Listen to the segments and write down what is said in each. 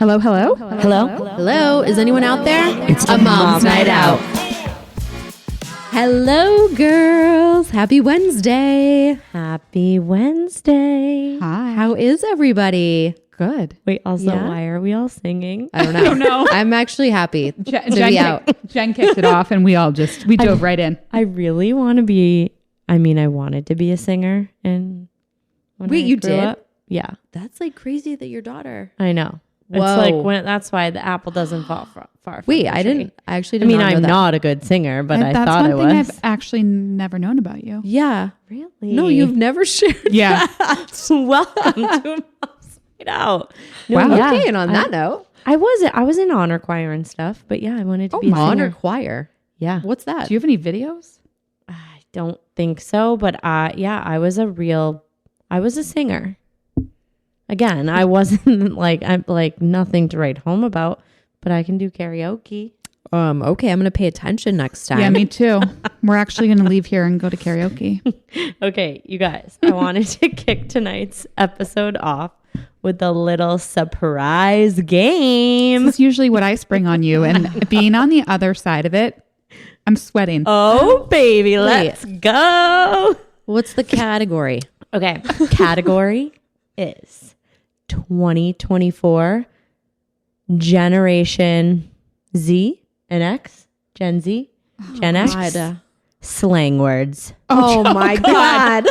Hello, hello? Hello? Hello? Is anyone out there? It's a mom's night out. Hello, girls. Happy Wednesday. Happy Wednesday. Hi. How is everybody? Good. Wait, also, Yeah? why are we all singing? I don't know. don't know. I'm actually happy to Jen, be out. Jen kicked it off and we dove right in. I really want to be, I wanted to be a singer. And when Wait, I you grew did? up- yeah, That's like crazy that your daughter. I know. Whoa. It's like that's why the apple doesn't fall far from Wait, the I tree. didn't. I actually did not know I'm that. not a good singer, but I That's thought I one thing was. I've actually never known about you. Yeah. Really? No, you've never shared. Yeah. Welcome to Mom's Night Out. No, Wow. yeah. Okay, and on that note, I was in honor choir and stuff, but yeah, I wanted to be a honor singer. choir. Yeah. What's that? Do you have any videos? I don't think so, but yeah, I was a singer. Again, I wasn't I'm like nothing to write home about, but I can do karaoke. Okay, I'm gonna pay attention next time. Yeah, me too. We're actually going to leave here and go to karaoke. Okay, you guys, I wanted to kick tonight's episode off with a little surprise game. This is usually what I spring on you, and being on the other side of it, I'm sweating. Oh, baby, let's go. What's the category? Okay, category is 2024 Generation Z and X, Gen Z, Gen X, God. slang words. Oh my God.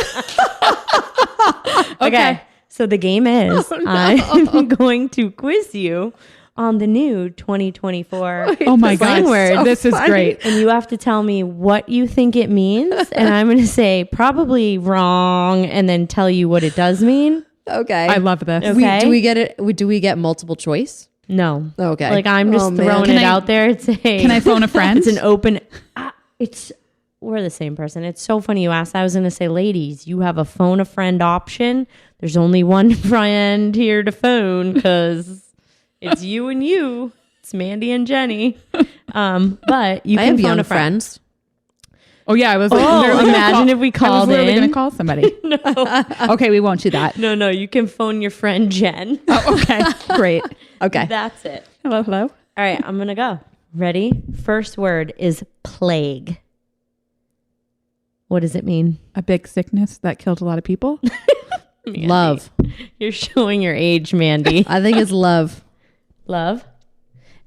Okay, so the game is I'm going to quiz you on the new 2024 Oh my slang God. words. This is great. And you have to tell me what you think it means. And I'm going to say probably wrong and then tell you what it does mean. Okay. I love this. Okay. Do we get it? Do we get multiple choice? No. Okay. Like I'm just Oh, man. throwing Can it I- out there. Can I phone a friend? It's an open. We're the same person. It's so funny you asked. I was going to say, ladies, you have a phone a friend option. There's only one friend here to phone because it's you and you. It's Mandy and Jenny. But you I can have phone young a friend. friends. Oh, yeah. I was Oh, literally gonna imagine if we I was called literally in. going to call somebody. No, Okay, we won't do that. no. You can phone your friend Jen. Oh, okay, great. Okay. That's it. Hello, hello. All right, I'm going to go. Ready? First word is plague. What does it mean? A big sickness that killed a lot of people. Mandy. Love. You're showing your age, Mandy. I think it's love. Love.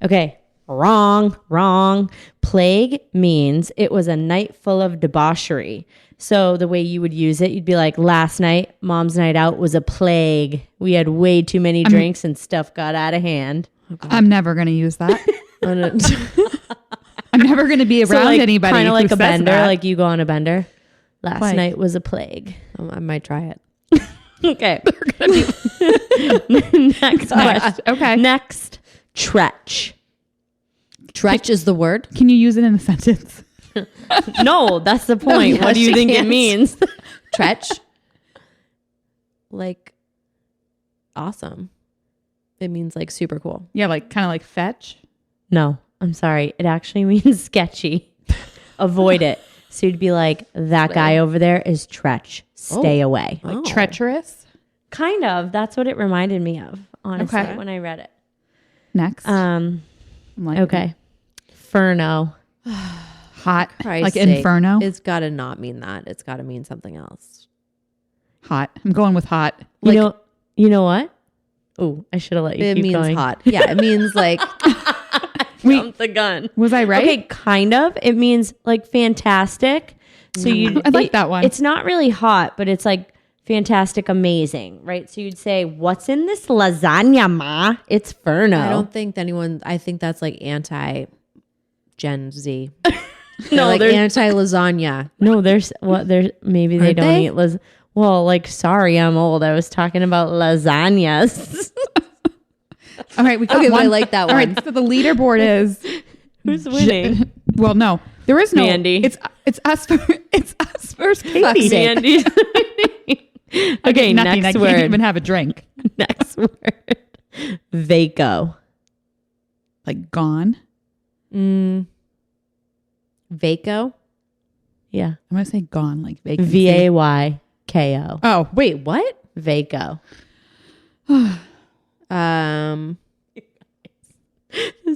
Okay. Wrong. Plague means it was a night full of debauchery. So the way you would use it, you'd be like, last night, mom's night out was a plague. We had way too many drinks and stuff got out of hand. I'm never going to use that. I'm never going to be around So like, anybody kind who of like a says bender, that. like you go on a bender. Last Plague. night was a plague. I might try it. Okay. Next question. Okay. Next, tretch. Tretch is the word. Can you use it in a sentence? No, that's the point. yeah, What do you she think can't. it means? Tretch. Like awesome. It means like super cool. Yeah, like kind of like fetch. No, I'm sorry. It actually means sketchy. Avoid it. So you'd be like, that guy over there is tretch. Stay away. Like Oh. treacherous. Kind of. That's what it reminded me of, honestly, Okay. when I read it. Next. I'm like, Okay. Furno. Hot. Christ's like sake. inferno. It's got to not mean that. It's got to mean something else. Hot. I'm going with hot. You know what? Oh, I should have let you It keep means going. hot. Yeah, it means like Jumped the gun. Was I right? Okay, kind of. It means like fantastic. So you I like that one. It's not really hot, but it's like fantastic, amazing, right? So you'd say, "What's in this lasagna, ma?" It's Furno. I don't think anyone. I think that's like anti Gen Z. No, like there's anti lasagna. no. There's what? There's maybe they Aren't don't they? eat las. Well, like sorry, I'm old. I was talking about lasagnas. All right. We got Okay, but one. I like that All one. right. So the leaderboard is. Who's winning? Well, no, there is no. Mandy. It's us. It's us versus Katie. Fuck's sake. Mandy's winning. Okay, Nothing. next I word. can't even have a drink. Next word. Vaco. Like gone. Vaco. Yeah. I'm gonna say gone. Like vacancy. Vayko. Oh, Wait, what? Vaco.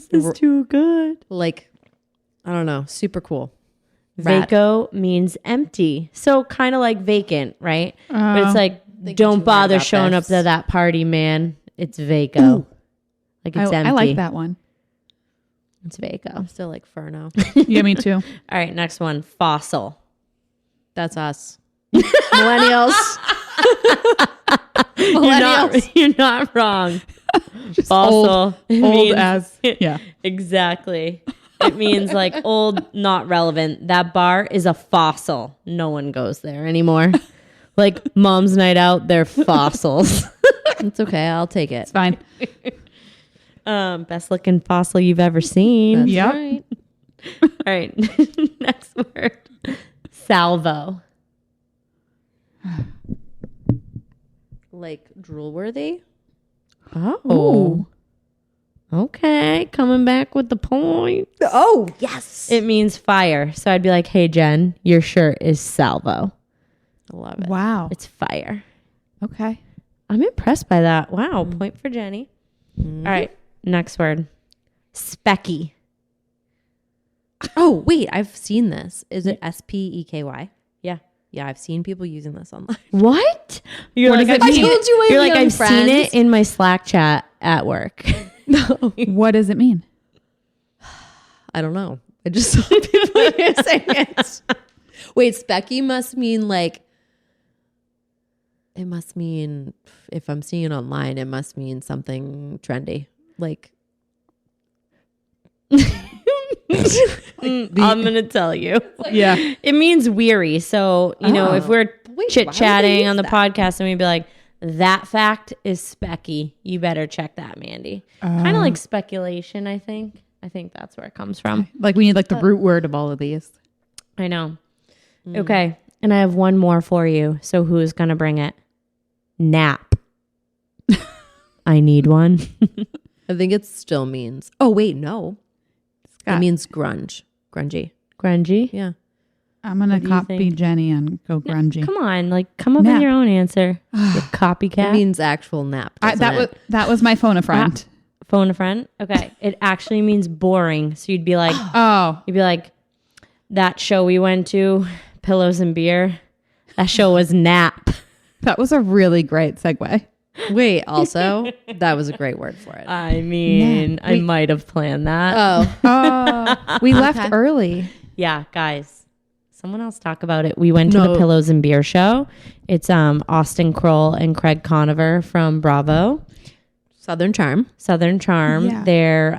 This is too good. Like, I don't know. Super cool. Rad. Vaco means empty. So kind of like vacant, right? But it's like, Thinking don't too hard bother about showing this. up to that party, man. It's Vaco. Like it's empty. I like that one. It's Vaco. I'm still like Furno. Yeah, me too. All right, next one. Fossil. That's us. Millennials. You're not wrong. Fossil. Old means- as yeah. Exactly. It means like old, not relevant. That bar is a fossil. No one goes there anymore. Like mom's night out, they're fossils. It's okay. I'll take it. It's fine. Best looking fossil you've ever seen. That's Yep. right. All right. Next word. Salvo. Like drool worthy. Oh. Okay. Coming back with the point. Oh, yes. It means fire. So I'd be like, hey, Jen, your shirt is salvo. I love it. Wow. It's fire. Okay. I'm impressed by that. Wow. Point for Jenny. All right. Next word. Specky. Oh, wait. I've seen this. Is it SPEKY? Yeah. Yeah, I've seen people using this online. What? You're What like, does it I've mean? seen I told you I You're have like, young I've seen friends. it in my Slack chat at work. What does it mean? I don't know. I just saw people using it. Wait, specky must mean like, it must mean, if I'm seeing it online, it must mean something trendy. Like, I'm going to tell you. Yeah. It means weary. So, you know, if we're Wait, chit why would they chatting use on the that? podcast and we'd be like, that fact is specky. You better check that, Mandy. Kind of like speculation, I think. I think that's where it comes from. Like we need like the root word of all of these. I know. Okay. And I have one more for you. So who's going to bring it? Nap. I need one. I think it still means, oh, wait, no. Scott. It means grunge. Grungy. Grungy. Yeah. I'm gonna do you copy think? Jenny and go grungy. Come on. Like, come up Nap. with your own answer. You copycat. It means actual nap. That was my phone a friend. Phone a friend. Okay. It actually means boring. So you'd be like, Oh, that show we went to, Pillows and Beer. That show was Nap. that was a really great segue. Wait, also, that was a great word for it. I mean, I might have planned that. Oh, Oh, we left early. Yeah, guys. Someone else talk about it. We went to No. the Pillows and Beer show. It's Austen, Kroll, and Craig Conover from Bravo, Southern Charm. Southern Charm. Yeah. Their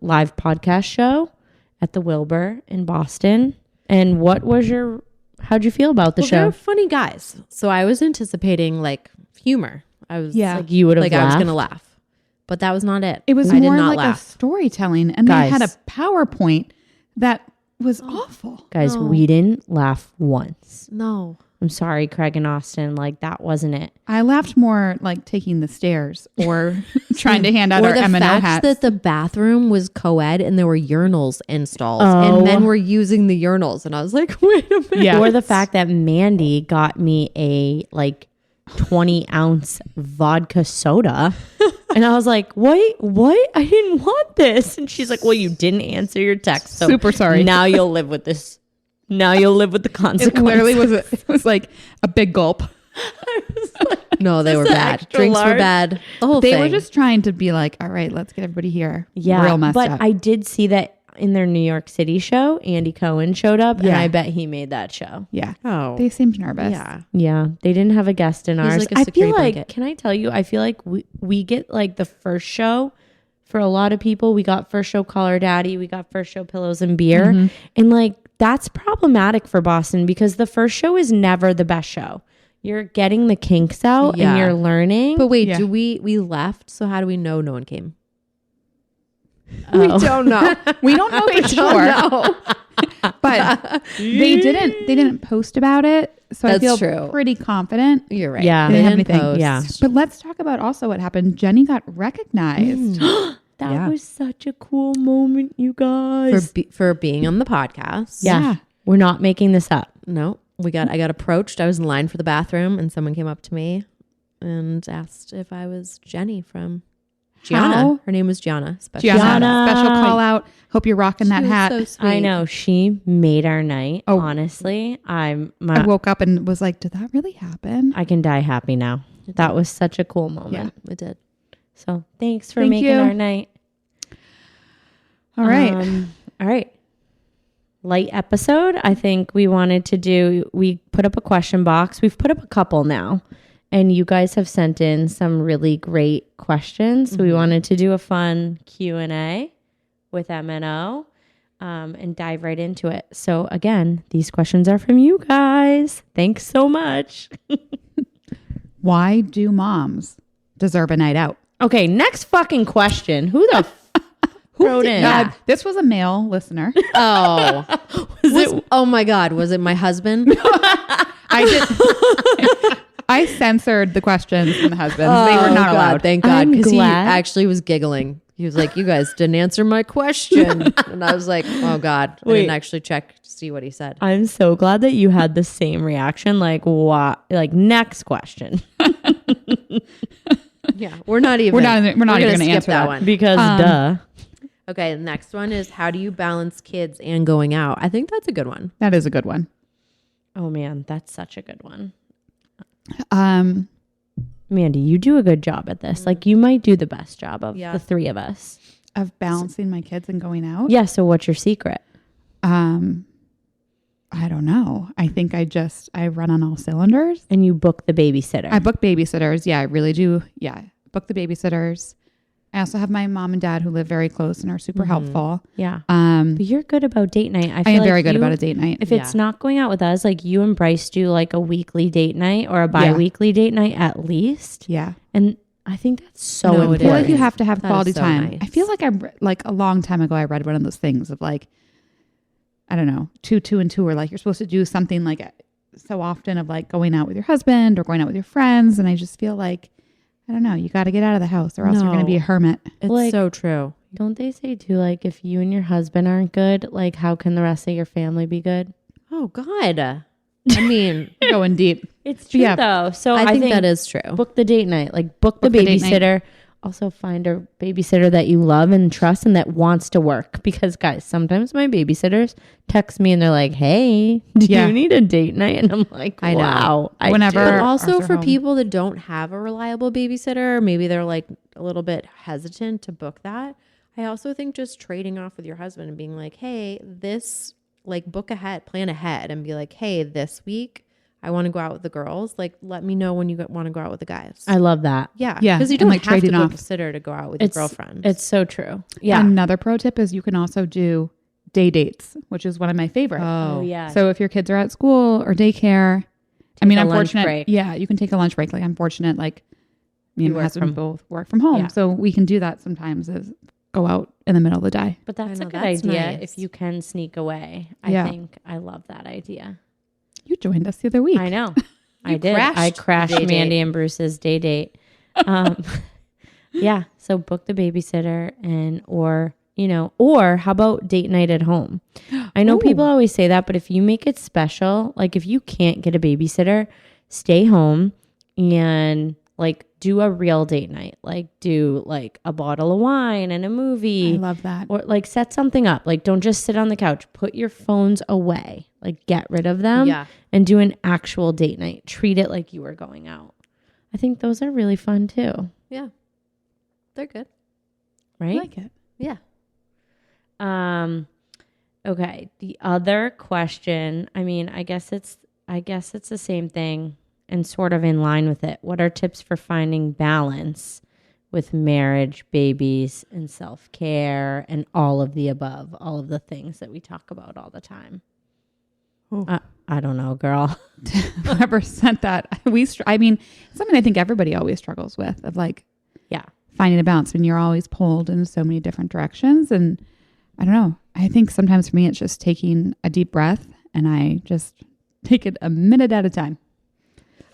live podcast show at the Wilbur in Boston. And how'd you feel about the Well, show? they're funny guys. So I was anticipating like humor. I was Yeah. Like you would have like I was laughed? gonna laugh, but that was not it. It was I more did not like laugh. a storytelling, and Guys. they had a PowerPoint that was awful. Guys, No. we didn't laugh once. No, I'm sorry, Craig and Austen. Like, that wasn't it. I laughed more like taking the stairs or trying to hand out or our the MNO fact hats. that the bathroom was co-ed and there were urinals in stalls, Oh. and men were using the urinals, and I was like, wait a minute. Yeah. Or the fact that Mandy got me a 20-ounce vodka soda. And I was like, what? I didn't want this. And she's like, well, you didn't answer your text. So Super sorry. Now you'll live with this. Now you'll live with the It consequences. literally it was like a big gulp. No, they were Just bad. extra Drinks were large. bad. The whole They thing. were just trying to be like, all right, let's get everybody here. Yeah. Real messed but up. I did see that in their New York City show, Andy Cohen showed up. And Yeah. I bet he made that show. Yeah. Oh, They seemed nervous. yeah. Yeah, they didn't have a guest in He's ours. like a I security feel like, blanket. can I tell you, I feel like we get like the first show for a lot of people. We got first show Call Her Daddy. We got first show Pillows and Beer. Mm-hmm. And like, that's problematic for Boston because the first show is never the best show. You're getting the kinks out Yeah. and you're learning. But wait, Yeah. do we left? So how do we know no one came? Oh. We don't know. We don't know for sure. But they didn't post about it. So I That's feel true. pretty confident. You're right. Yeah. They They didn't didn't have anything. post. Yeah. But let's talk about also what happened. Jenny got recognized. That Yeah. was such a cool moment, you guys. For being on the podcast. Yeah. We're not making this up. No, I got approached. I was in line for the bathroom and someone came up to me and asked if I was Jenny from Gianna. How? Her name was Gianna. Special Gianna, shout out. special call out. Hope you're rocking that She was hat. so sweet. I know. She made our night. Oh. Honestly, I woke up and was like, did that really happen? I can die happy now. That was such a cool moment. Yeah, it did. So thanks for Thank making you. our night. All right. All right. Light episode. I think we wanted to do, we put up a question box. We've put up a couple now. And you guys have sent in some really great questions. So we wanted to do a fun Q&A with MNO and dive right into it. So again, these questions are from you guys. Thanks so much. Why do moms deserve a night out? Okay, next fucking question. Who the who wrote in? This was a male listener. Oh, oh my God. Was it my husband? I did. I censored the questions from the husbands. They were not allowed. Thank God. I'm Because he glad. actually was giggling. He was like, you guys didn't answer my question. And I was like, oh God. I didn't actually check to see what he said. I'm so glad that you had the same reaction. Like, what? Like, next question. Yeah. We're not even We're not even gonna going to skip answer that one. Because duh. Okay. The next one is, how do you balance kids and going out? I think that's a good one. That is a good one. Oh man, that's such a good one. Mandy, you do a good job at this. Like, you might do the best job of the three of us. Of balancing my kids and going out. Yeah. So what's your secret? I don't know. I think I run on all cylinders. And you book the babysitter. I book babysitters. Yeah, I really do. Yeah. Book the babysitters. I also have my mom and dad who live very close and are super helpful. Yeah. But you're good about date night. I am very good about a date night. If it's not going out with us, like you and Bryce do like a weekly date night or a bi-weekly date night at least. Yeah. And I think that's so No, it important. I feel like you have to have That quality is so time. nice. I feel like like a long time ago, I read one of those things of like, I don't know, 2, 2, and 2, or like you're supposed to do something like so often of like going out with your husband or going out with your friends. And I just feel like, I don't know, you got to get out of the house or else you're going to be a hermit. It's Like- so true. Don't they say too, like, if you and your husband aren't good, like, how can the rest of your family be good? Oh God. I mean, Going deep. It's true though. So I think that is true. book the date night. Like, book the Book the date night. babysitter. Also find a babysitter that you love and trust and that wants to work. Because guys, sometimes my babysitters text me and they're like, hey, do you need a date night? And I'm like, I know. wow. I Whenever- do. But also Arthur for home. people that don't have a reliable babysitter, maybe they're like a little bit hesitant to book that. I also think just trading off with your husband and being like, hey, this, like, book ahead, plan ahead and be like, hey, this week I want to go out with the girls. Like, let me know when you want to go out with the guys. I love that. Yeah. Yeah, Because you and, don't like, have to trading book off. a sitter to go out with your girlfriend. It's so true. Yeah. Another pro tip is you can also do day dates, which is one of my favorite. Oh yeah. So if your kids are at school or daycare, I mean, a I'm lunch fortunate. break. Yeah, you can take a lunch break. Like I'm fortunate, like me and my work husband from- both work from home. Yeah. So we can do that sometimes is go out in the middle of the day. But that's I a know, good that's idea nice. if you can sneak away. I Yeah. think I love that idea. You joined us the other week. I know. I You did. I crashed crashed the day Mandy date. and Bruce's day date. Yeah. So book the babysitter or how about date night at home? I know people always say that, but if you make it special, like if you can't get a babysitter, stay home and like do a real date night. Like do like a bottle of wine and a movie. I love that. Or like set something up. Like don't just sit on the couch. Put your phones away. Like get rid of them and do an actual date night. Treat it like you were going out. I think those are really fun too. Yeah. They're good. I Right? like it. Yeah. Okay. The other question, I mean, I guess it's the same thing and sort of in line with it. What are tips for finding balance with marriage, babies, and self-care and all of the above, all of the things that we talk about all the time? I don't know, girl. Whoever sent that, I mean, something I think everybody always struggles with of like, Yeah. finding a balance when you're always pulled in so many different directions. And I don't know. I think sometimes for me, it's just taking a deep breath and I just take it a minute at a time.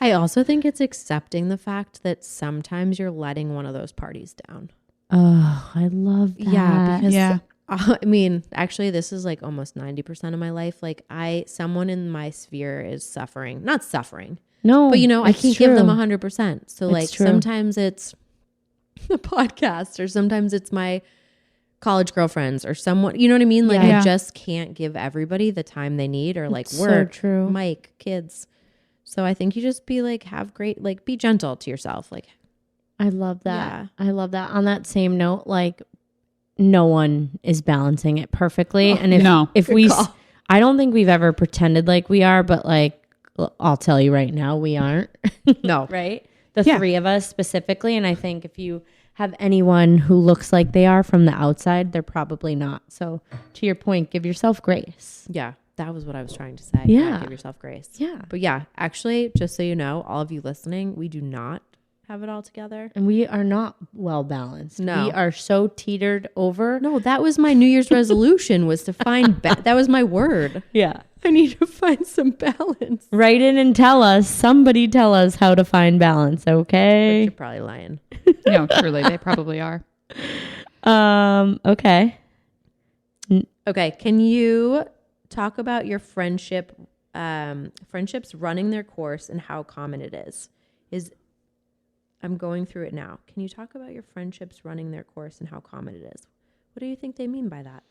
I also think it's accepting the fact that sometimes you're letting one of those parties down. Oh, I love that. Yeah, because Yeah. I mean, actually, this is like almost 90% of my life. Like someone in my sphere is suffering, not suffering, No, but I it's can't give them true. 100%. So like true. sometimes it's a podcast, or sometimes it's my college girlfriends or someone, you know what I mean? Like Yeah. I just can't give everybody the time they need, or like It's so work, true. Mike, kids. So I think you just be like, be gentle to yourself. Like, I love that. Yeah. I love that. On that same note, like no one is balancing it perfectly. And if good we, call. I don't think we've ever pretended like we are, but like, I'll tell you right now, we aren't. No. Right? The Yeah. three of us specifically. And I think if you have anyone who looks like they are from the outside, they're probably not. So to your point, give yourself grace. Yeah, that was what I was trying to say. Yeah. Give yourself grace. Yeah. But yeah, actually, just so you know, all of you listening, we do not have it all together. And we are not well balanced. No. We are so teetered over. No, that was my New Year's resolution, was to find, that was my word. Yeah. I need to find some balance. Write in and tell us. Somebody tell us how to find balance, But okay? you're probably lying. No, truly, they probably are. Okay. Okay, can you talk about your friendships running their course and how common it is? I'm going through it now. Can you talk about your friendships running their course and how common it is? What do you think they mean by that?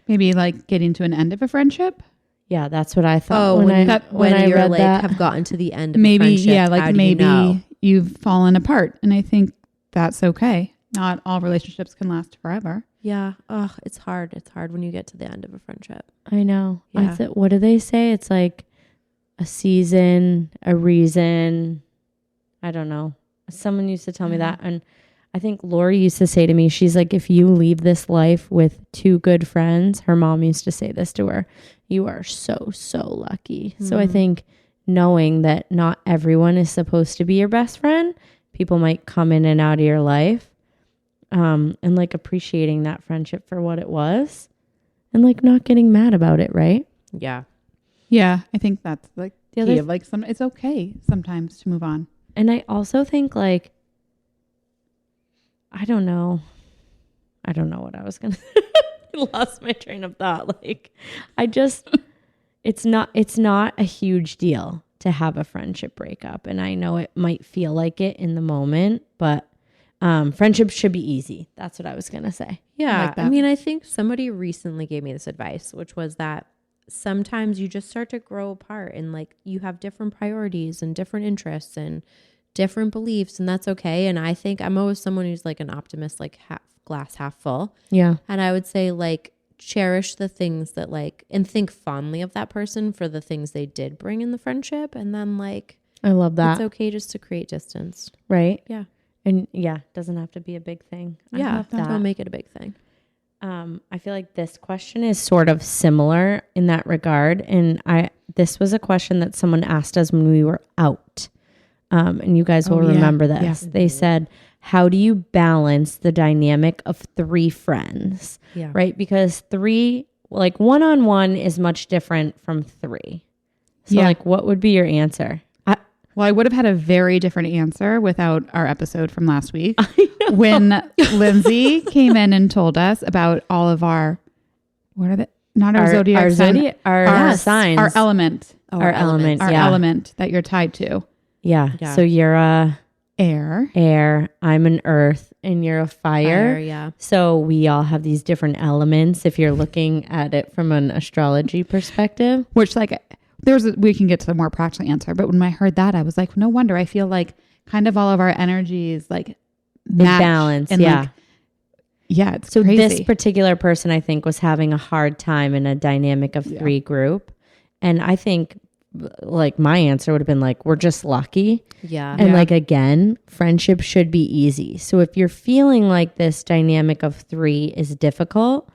Maybe like getting to an end of a friendship. Yeah, that's what I thought. Oh, when I you're read like that. have gotten to the end of Maybe, a friendship, yeah, how like do you maybe know? you've fallen apart. And I think that's okay. Not all relationships can last forever. Yeah. Oh, it's hard. It's hard when you get to the end of a friendship. I know. Yeah. What do they say? It's like a season, a reason. I don't know. Someone used to tell me that. And I think Lori used to say to me, she's like, if you leave this life with two good friends, her mom used to say this to her, you are so, so lucky. So I think knowing that not everyone is supposed to be your best friend, people might come in and out of your life, and like appreciating that friendship for what it was and like not getting mad about it, right? Yeah. Yeah, I think that's like The the other key of like it's okay sometimes to move on. And I also think like, I don't know what I was going to I lost my train of thought. Like it's not a huge deal to have a friendship breakup. And I know it might feel like it in the moment, but friendships should be easy. That's what I was going to say. Yeah. like that. I mean, I think somebody recently gave me this advice, which was that sometimes you just start to grow apart and like you have different priorities and different interests and different beliefs, and that's okay. And I think I'm always someone who's like an optimist, like glass half full. Yeah. And I would say like cherish the things that like, and think fondly of that person for the things they did bring in the friendship. And then like, I love that. it's okay just to create distance. Right. Yeah. And yeah, doesn't have to be a big thing. I Yeah. love that. Don't make it a big thing. I feel like this question is sort of similar in that regard. And this was a question that someone asked us when we were out. And you guys will Oh, yeah. remember this. Yeah. They said, how do you balance the dynamic of three friends? Yeah. Right? Because three, like one-on-one is much different from three. So Yeah. like, what would be your answer? Well, I would have had a very different answer without our episode from last week when Lindsay came in and told us about all of our, what are they? Not our zodiac our sign, zodiac, our yes, signs, our element, our element, our yeah. element that you're tied to. Yeah. Yeah. So you're a Air. air, I'm an earth, and you're a fire. Yeah. So we all have these different elements if you're looking at it from an astrology perspective. Which like we can get to the more practical answer, but when I heard that, I was like, no wonder. I feel like kind of all of our energies like match balance, and, yeah. like, yeah, it's So crazy. this particular person, I think, was having a hard time in a dynamic of three group. And I think like my answer would have been like, we're just lucky. Yeah. And Yeah. like, again, friendship should be easy. So if you're feeling like this dynamic of three is difficult,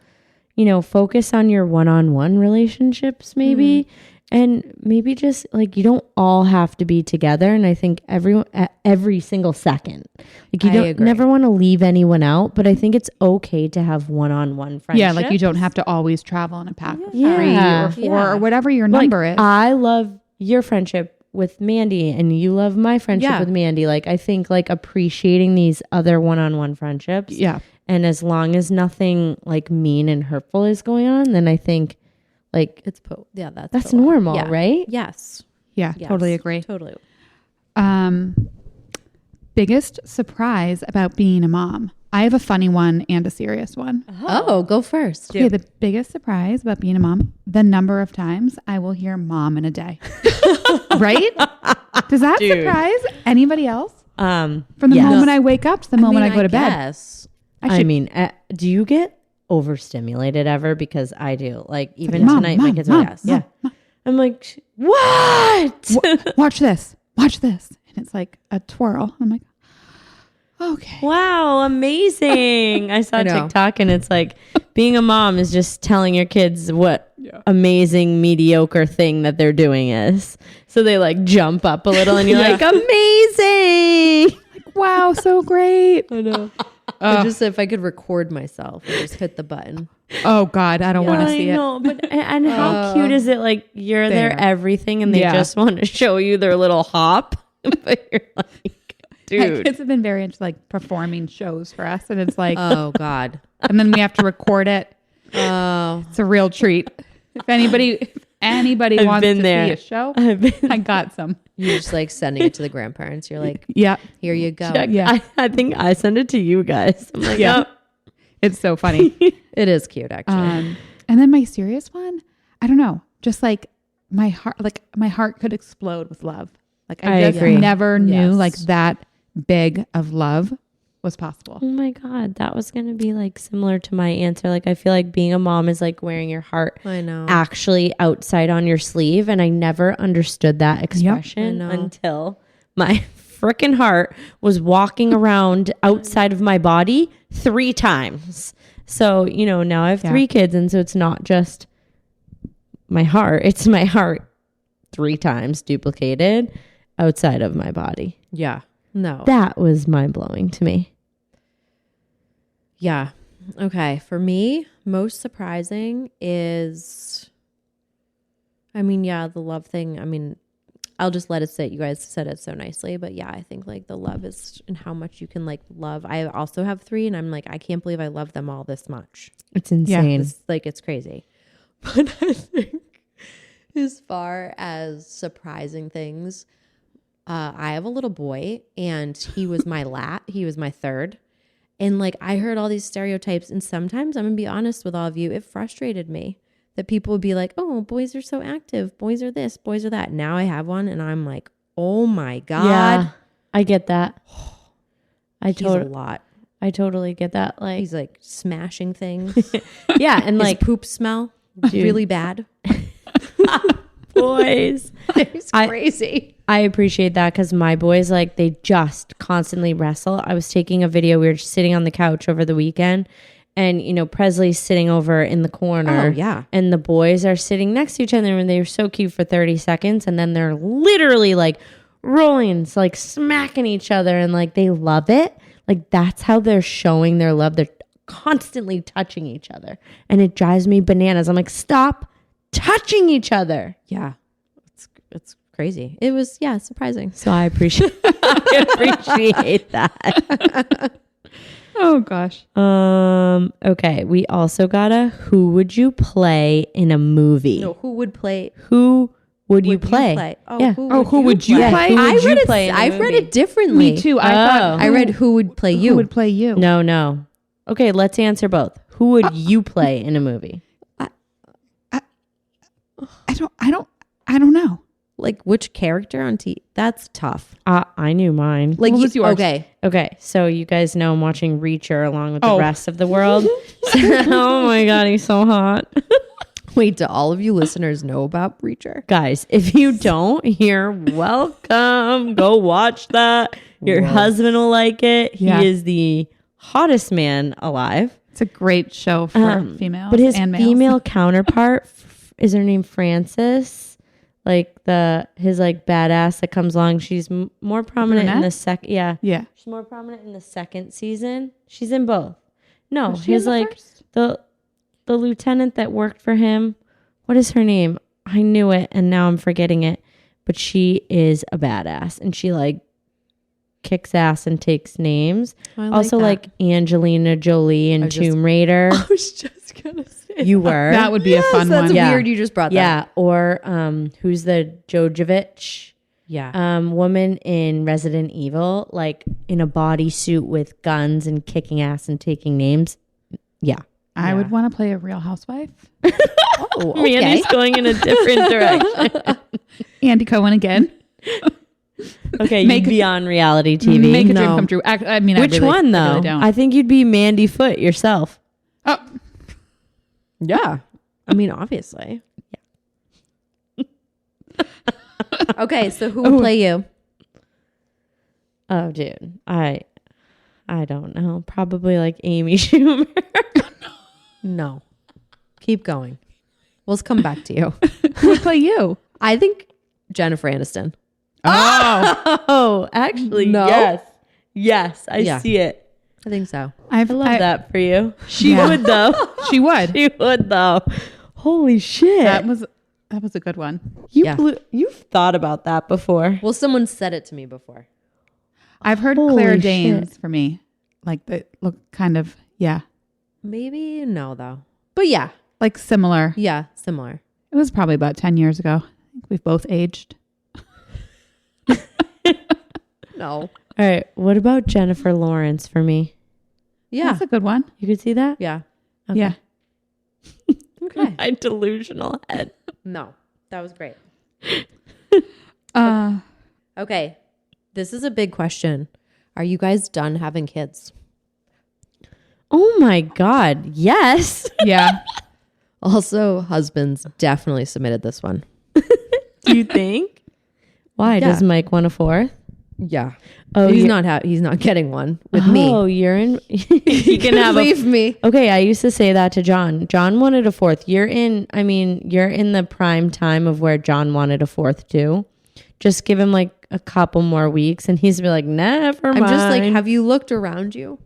focus on your one-on-one relationships maybe. And maybe just like, you don't all have to be together. And I think everyone at every single second, like you I don't agree. never want to leave anyone out, but I think it's okay to have one-on-one friendships. Yeah, like you don't have to always travel in a pack of Yeah. 3 or 4 Yeah. or whatever your Like, number is. I love your friendship with Mandy and you love my friendship Yeah. with Mandy. Like I think like appreciating these other one-on-one friendships. Yeah. And as long as nothing like mean and hurtful is going on, then I think like It's that's that's totally- normal, yeah. right? Yes. Yeah, Yes. totally agree. Totally. biggest surprise about being a mom. I have a funny one and a serious one. Oh, go first. Okay, the biggest surprise about being a mom, the number of times I will hear mom in a day. Right? Does that surprise anybody else? From the moment I wake up to the moment I go to bed. Do you get overstimulated ever? Because I do. Like even tonight, my kids are Mom. I'm like, what? Watch this. And it's like a twirl. I'm like, okay. Wow, amazing. I saw know. TikTok and it's like being a mom is just telling your kids what amazing, mediocre thing that they're doing is. So they like jump up a little and you're like, amazing. Wow, so great. I know. Just if I could record myself and just hit the button. Oh God, I don't want to see I know, but and how cute is it? Like you're their everything and they just want to show you their little hop. But you're like, dude. My kids have been very into like performing shows for us, and it's like, Oh God. and then we have to record it. Oh. It's a real treat. If anybody wants to see a show, I got some. You're just like sending it to the grandparents. You're like, Yeah, here you go. yeah. I think I send it to you guys. I'm like, Yeah. It's so funny. It is cute, actually. And then my serious one, I don't know, just like my heart could explode with love. Like I just agree. never knew Yes. like that big of love was possible. oh my God, that was going to be like similar to my answer. Like, I feel like being a mom is like wearing your heart I know. actually outside on your sleeve. And I never understood that expression I know. until my freaking heart was walking around outside of my body 3 times. So, now I have 3 kids. And so it's not just my heart, it's my heart 3 times duplicated outside of my body. Yeah. No. That was mind blowing to me. Yeah. Okay. For me, most surprising is, the love thing. I'll just let it sit. You guys said it so nicely, but yeah, I think like the love is and how much you can like love. I also have 3 and I'm like, I can't believe I love them all this much. It's insane. It's crazy. But I think as far as surprising things, I have a little boy and he was he was my 3rd. And like, I heard all these stereotypes and sometimes I'm gonna be honest with all of you, it frustrated me that people would be like, oh, boys are so active. Boys are this, boys are that. Now I have one and I'm like, oh my God. Yeah, I get that. He's a lot. I totally get that. Like, He's like smashing things. yeah, and His like poop smell really bad. boys. It's crazy. I appreciate that because my boys, like, they just constantly wrestle. I was taking a video. We were just sitting on the couch over the weekend and, Presley's sitting over in the corner. Oh, yeah. And the boys are sitting next to each other and they were so cute for 30 seconds. And then they're literally like rolling, like smacking each other and like they love it. Like that's how they're showing their love. They're constantly touching each other. And it drives me bananas. I'm like, stop touching each other. Yeah. It's crazy. It was, surprising. So I appreciate that. Oh gosh. Okay. We also got a who would you play in a movie? No, who would play? Who would you play? Oh, Yeah. Who would you Yeah, play? who would I you read play in it. a I've read movie? it differently. Me too. I thought I read who would play you. Who would play you? No. Okay, let's answer both. Who would you play in a movie? I don't know. Like which character on TV? That's tough. I knew mine. Like What was yours? Okay, so you guys know I'm watching Reacher along with the rest of the world. Oh my God, he's so hot. Wait, do all of you listeners know about Reacher? Guys, if you don't, you're welcome. Go watch that. Your husband will like it. Yeah. He is the hottest man alive. It's a great show for females, But his and males. female counterpart is her name Frances. Like his like badass that comes along. She's more prominent in the second. Yeah. She's more prominent in the second season. She's in both. No, Was she he's in the like first? the lieutenant that worked for him. What is her name? I knew it and now I'm forgetting it. But she is a badass and she like kicks ass and takes names. Also like Angelina Jolie and Tomb Raider. I was just gonna say You were. That would be a fun that's one. Yeah. weird. You just brought that. Yeah, or who's the Jojovic? Yeah. Woman in Resident Evil, like in a bodysuit with guns and kicking ass and taking names. Yeah. I would want to play a Real Housewife. Oh, okay. Mandy's going in a different direction. Andy Cohen again. Okay, you'd be on reality TV. Make a dream come true. I mean, Which one though? I really don't. I think you'd be Mandy Foot yourself. Oh, Yeah. I mean, obviously. Yeah. Okay, so who would play you? Oh, dude, I don't know. Probably like Amy Schumer. No. Keep going. We'll come back to you. who would play you? I think Jennifer Aniston. Oh, actually, No? yes. Yes, I Yeah. see it. I think so. I love that for you. She Yeah. would though. She would. She would though. Holy shit. That was a good one. Yeah. You've thought about that before. Well, someone said it to me before. I've heard Holy Claire shit. Danes for me. Like they look kind of Maybe no, though. But yeah. like similar. Yeah, similar. It was probably about 10 years ago. I think we've both aged. No. All right. What about Jennifer Lawrence for me? Yeah. That's a good one. You could see that? Yeah. Okay. Yeah. Okay. My delusional head. No, that was great. Okay. This is a big question. Are you guys done having kids? Oh my God. Yes. Yeah. Also, husbands definitely submitted this one. Do you think? Why? Yeah. Does Mike want a fourth? Yeah. Oh, he's you're- not getting one with Oh, me. you're in. You can have a. Leave me. Okay, I used to say that to John. John wanted a fourth. You're in the prime time of where John wanted a fourth too. Just give him like a couple more weeks and he's be like, never mind. I'm just like, have you looked around you?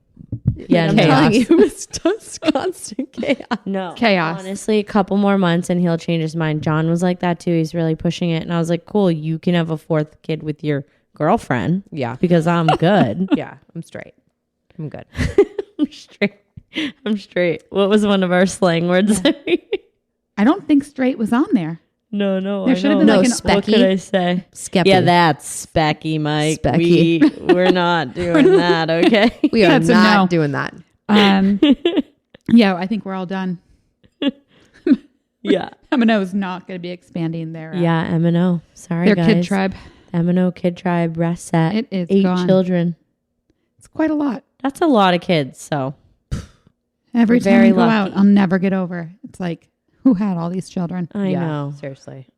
Yeah, I'm no. telling you, it's just constant chaos. No. Chaos. Honestly, a couple more months and he'll change his mind. John was like that too. He's really pushing it. And I was like, cool, you can have a fourth kid with your girlfriend Yeah. because I'm good. Yeah. I'm straight. I'm good. I'm straight. What was one of our slang words? I don't think straight was on there. No. There I should have know. been like No, an What could I say? Skeppy. Yeah, that's specky, Mike. Specky. We're not doing that, okay? We are That's a not no. doing that. Yeah, I think we're all done. Yeah. MNO is not going to be expanding their Yeah, MNO. Sorry, their guys. kid tribe. MNO Kid Tribe, rest set. It is 8 gone. children. It's quite a lot. That's a lot of kids, so. Every We're time very I go lucky. out, I'll never get over. It's like, who had all these children? I Yeah, know. Seriously.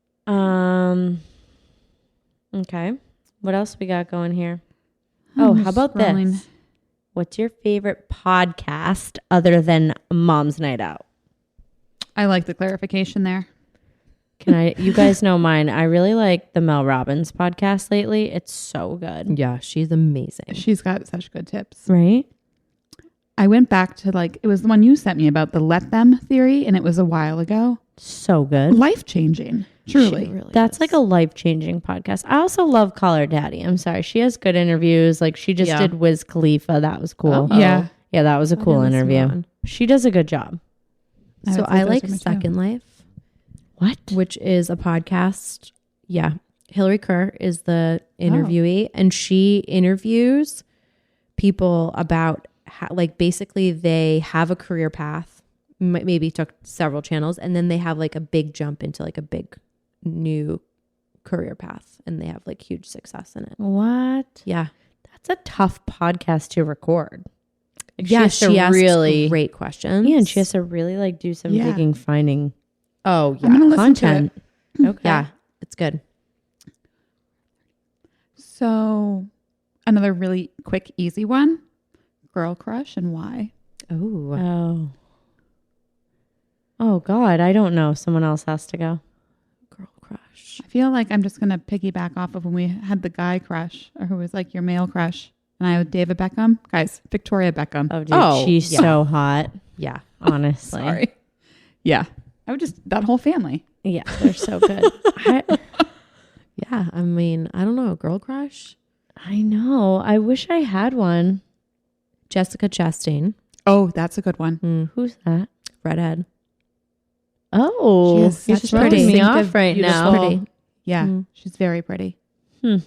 Okay. What else we got going here? Oh, how about Scrolling. this? What's your favorite podcast other than Mom's Night Out? I like the clarification there. You guys know mine. I really like the Mel Robbins podcast lately. It's so good. Yeah, she's amazing. She's got such good tips. Right? I went back to it was the one you sent me about the let them theory, and it was a while ago. So good. Life changing, truly. She really That's is. like a life-changing podcast. I also love Call Her Daddy. I'm sorry. She has good interviews. Like she just Yeah. did Wiz Khalifa. That was cool. Oh. Yeah. Yeah, that was a cool didn't listen to interview. that one. She does a good job. So would say I those like are my two. Second Life, What? which is a podcast. Yeah. Hillary Kerr is the interviewee, and she interviews people about how, like, basically they have a career path, maybe took several channels, and then they have like a big jump into like a big new career path, and they have like huge success in it. What? Yeah. That's a tough podcast to record. Like, Yeah. has to She asks really great questions. Yeah, and she has to really like do some Yeah. digging, finding Oh, I'm yeah. gonna listen content. to it. Okay. Yeah. It's good. So, another really quick, easy one. Girl crush and why? Oh. Oh. Oh God, I don't know. Someone else has to go. Girl crush. I feel like I'm just going to piggyback off of when we had the guy crush, or who was like your male crush. And I had David Beckham. Guys, Victoria Beckham. Oh, dude, Oh, she's yeah. so hot. Yeah. Honestly, Sorry. Yeah. I would just, that whole family. Yeah, they're so good. Yeah. I mean, I don't know. Girl crush. I know. I wish I had one. Jessica Chastain. Oh, that's a good one. Who's that? Redhead. Oh, She is you're such just a putting me distinctive, off right beautiful- now. Pretty. Yeah. Mm. She's very pretty. All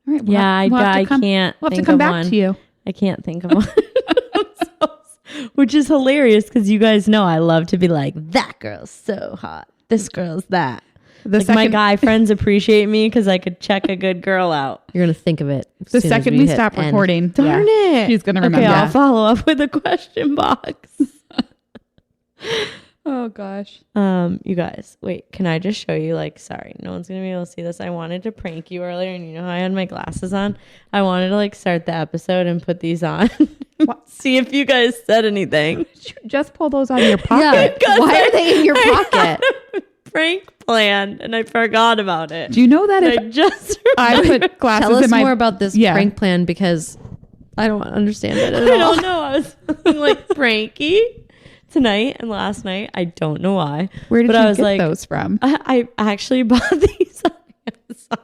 right. Yeah, we'll have to come, can't We'll have to think come of back one. to you. I can't think of one. Which is hilarious because you guys know I love to be like, that girl's so hot. This girl's that. The Like my guy friends appreciate me because I could check a good girl out. You're going to think of it. as the soon as second we hit stop end. recording, Darn it. she's gonna remember. Okay, I'll that. follow up with a question box. Oh gosh. You guys, wait, can I just show you? Like, sorry, no one's gonna be able to see this. I wanted to prank you earlier, and you know how I had my glasses on. I wanted to like start the episode and put these on. See if you guys said anything. Did you just pull those out of your pocket? Yeah. Why are they in your pocket? had a prank planned, and I forgot about it. Do you know that I if just I put glasses Tell us in my more about this prank plan because I don't understand it at I all. don't know. I was feeling like pranky tonight and last night. I don't know why. Where did but you I was get like, those from? I actually bought these on Amazon.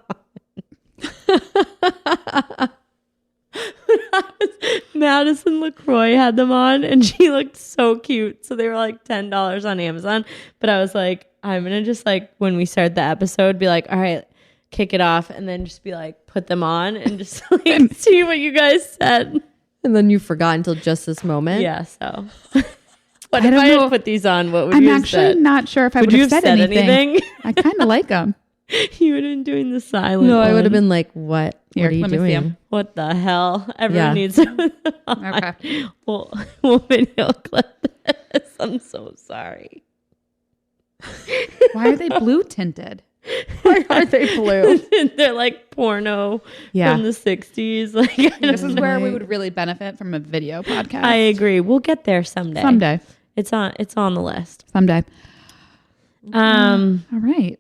Madison LaCroix had them on and she looked so cute. So they were like $10 on Amazon. But I was like, I'm going to just like, when we start the episode, be like, all right, kick it off. And then just be like, put them on and just like see what you guys said. And then you forgot until just this moment. Yeah. So what I if don't I know. had put these on? What would I'm you have actually said? not sure if I Would would you have have said said anything. anything? I kind of like them. You would have been doing the silent. No, I would have one. been like, what? Here, What are you let me see 'em. doing? What the hell? Everyone Yeah. needs to. Okay. We'll video clip this. I'm so sorry. Why are they blue tinted? Why are they blue? They're like porno Yeah. from the 60s. Like I This don't is know. where we would really benefit from a video podcast. I agree. We'll get there someday. Someday. It's on the list. Someday. All All right.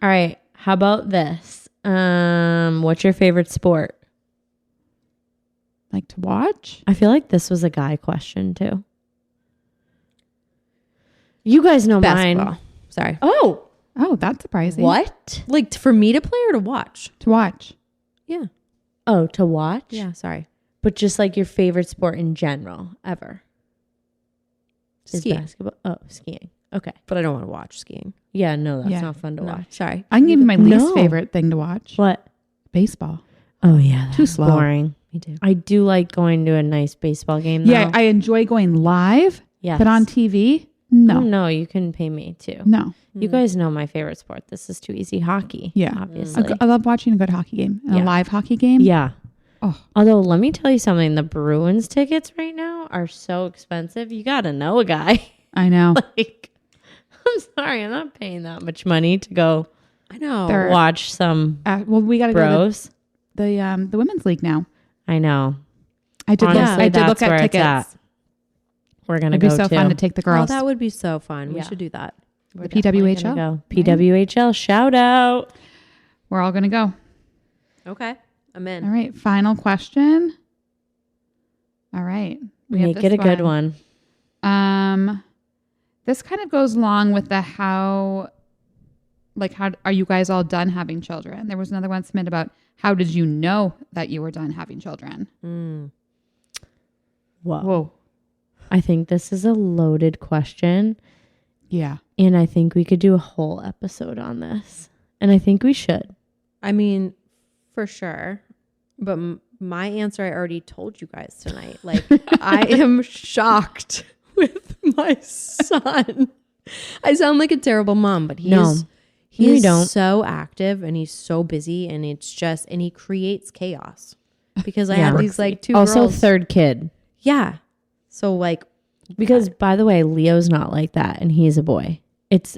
right. How about this? What's your favorite sport? Like to watch? I feel like this was a guy question too. You guys know Basketball. mine. Sorry. Oh, Oh, that's surprising. what? Like for me to play or to watch? To watch. Yeah. Oh, to watch? Yeah. Sorry. But just like your favorite sport in general, ever. Is Skiing. basketball? Oh, skiing. Okay. But I don't want to watch skiing. Yeah, no, that's Yeah. not fun to No, watch. sorry. I can give you my least No. favorite thing to watch. What? Baseball. Oh, yeah. Too that's slow. Boring. Me too. I do like going to a nice baseball game, though. Yeah, I enjoy going live, yes. but on TV, no. Oh, no, you can pay me too. No. You guys know my favorite sport. This is too easy. Hockey. Yeah. Obviously. I love watching a good hockey game. And Yeah. a live hockey game. Yeah. Oh. Although, let me tell you something. The Bruins tickets right now are so expensive. You got to know a guy. I know. Like, I'm sorry. I'm not paying that much money to go I know. They're- watch some Well, we got to go bros. to the women's league now. I know. I did. Honestly, I did that's look at where it's tickets. at. We're going to It'd go be so too. fun to take the Oh, girls. that would be so fun. Yeah. We should do that. We're the definitely PWHL? gonna go. PWHL, shout out. We're all gonna go. Okay. I'm in. All right. Final question. All right. We have Make this it a good one. This kind of goes along with the how are you guys all done having children? There was another one submitted about how did you know that you were done having children? Whoa. I think this is a loaded question. Yeah. And I think we could do a whole episode on this. And I think we should. I mean, for sure. But my answer I already told you guys tonight. Like, I am shocked with my son. I sound like a terrible mom, but he No. is he You is don't. so active and he's so busy and it's just and he creates chaos. Because I Yeah. have these like two Also, girls. third kid. Yeah. So like Because, by the way, Leo's not like that. And he's a boy.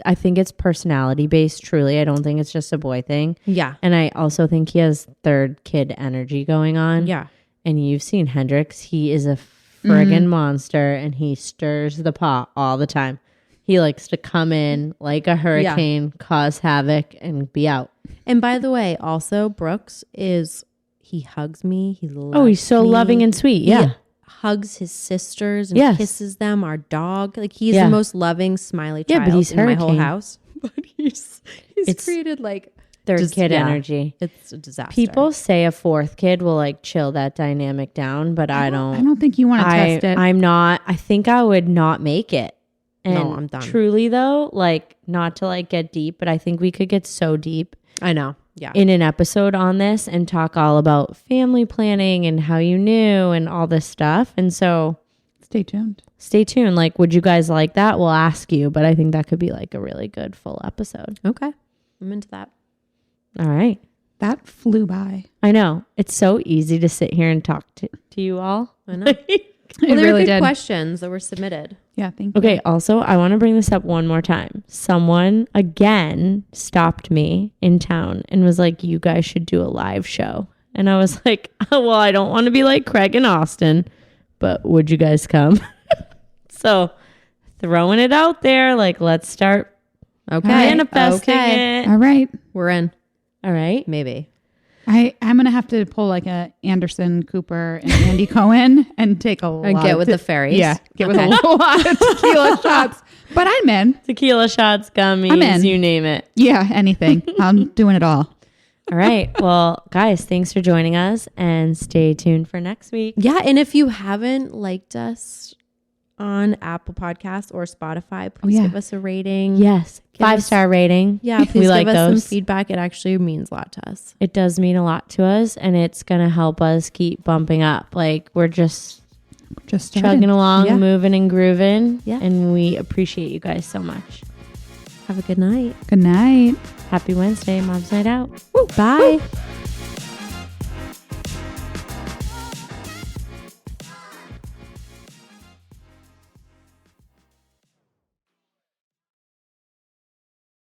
I think it's personality based, truly. I don't think it's just a boy thing. yeah. And I also think he has third kid energy going on. Yeah. And you've seen Hendrix. He is a friggin' monster and he stirs the pot all the time. He likes to come in like a hurricane, cause havoc, and be out. And by the way, also Brooks he hugs me. He loves Oh, he's so me. loving and sweet. Yeah. He hugs his sisters and Yes. kisses them. Our dog, like he's Yeah. the most loving, smiley Yeah, child but he's in my whole hurricane. house. But he's It's created like Third just- kid yeah. energy. It's a disaster. People say a fourth kid will like chill that dynamic down, but I I don't. don't think you want to test it. I'm not. I think I would not make it. And No, I'm done. Truly though, like not to like get deep, but I think we could get so deep. I know. in an episode on this and talk all about family planning and how you knew and all this stuff. And so Stay tuned. stay tuned. Like, would you guys like that? We'll ask you, but I think that could be like a really good full episode. Okay. I'm into that. All right. That flew by. I know. It's so easy to sit here and talk to you all. I know. It Well, they were really good did. questions that were submitted. Yeah, thank you. Okay, also, I want to bring this up one more time. Someone again stopped me in town and was like, you guys should do a live show. And I was like, oh, well, I don't want to be like Craig and Austen, but would you guys come? So throwing it out there, like, let's start manifesting it. All right. We're in. All right. Maybe. I'm going to have to pull like a Anderson Cooper and Andy Cohen and take a lot. And get with the fairies. Yeah. Get with a lot of tequila shots. But I'm in. Tequila shots, gummies, I'm in. you name it. Yeah, anything. I'm doing it all. All right. Well, guys, thanks for joining us and stay tuned for next week. Yeah. And if you haven't liked us on Apple Podcasts or Spotify, please give us a rating. Yes. Give 5-star rating. Yeah. Please We give like us those. some feedback. It actually means a lot to us. It does mean a lot to us, and it's going to help us keep bumping up. Like, we're just Just chugging along, Yeah. moving and grooving. Yeah. And we appreciate you guys so much. Have a good night. Good night. Happy Wednesday, Mom's Night Out. Bye.